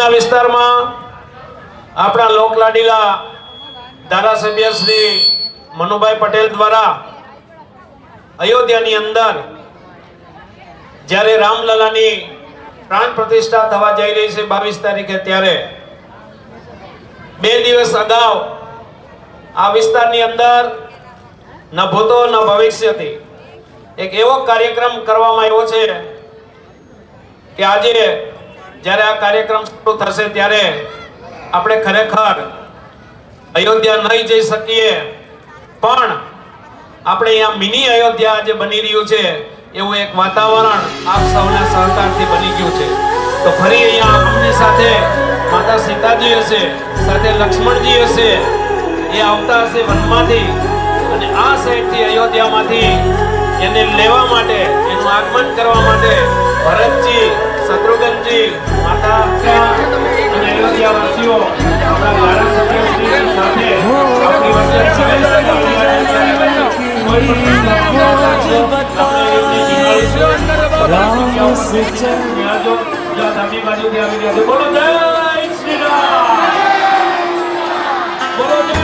ભુજના વિસ્તારમાં આપણા લોકલાડીલા ધારાસભ્ય શ્રી મનુભાઈ પટેલ દ્વારા અયોધ્યાની અંદર જ્યારે રામલલાની પ્રાણ પ્રતિષ્ઠા થવા જઈ રહી છે 22 તારીખે, ત્યારે 2 દિવસ અગાઉ આ વિસ્તારની અંદર ન ભૂતો ન ભવિષ્યથી એક એવો કાર્યક્રમ કરવામાં આવ્યો છે કે આજે જ્યારે આ કાર્યક્રમ શરૂ થશે ત્યારે આપણે ખરેખર અયોધ્યા નહીં જઈ શકીએ, પણ આપણે અહીંયા મિની અયોધ્યા આજે બની રહ્યું છે એવું એક વાતાવરણ આપ સૌના સહકારથી બની ગયું છે। તો ફરી અહીંયા આપણી સાથે માતા સીતાજી હશે, સાથે લક્ષ્મણજી હશે, એ આવતા હશે વનમાંથી અને આ સાઈડથી અયોધ્યામાંથી એને લેવા માટે, એનું આગમન કરવા માટે ભરતજી, શત્રુઘ્નજી, માતા અને અયોધ્યાવાસીઓ આપણા ધારાસભ્યશ્રી સાથે આપણી વચ્ચે બોલો જય શ્રી રામ, બોલો જય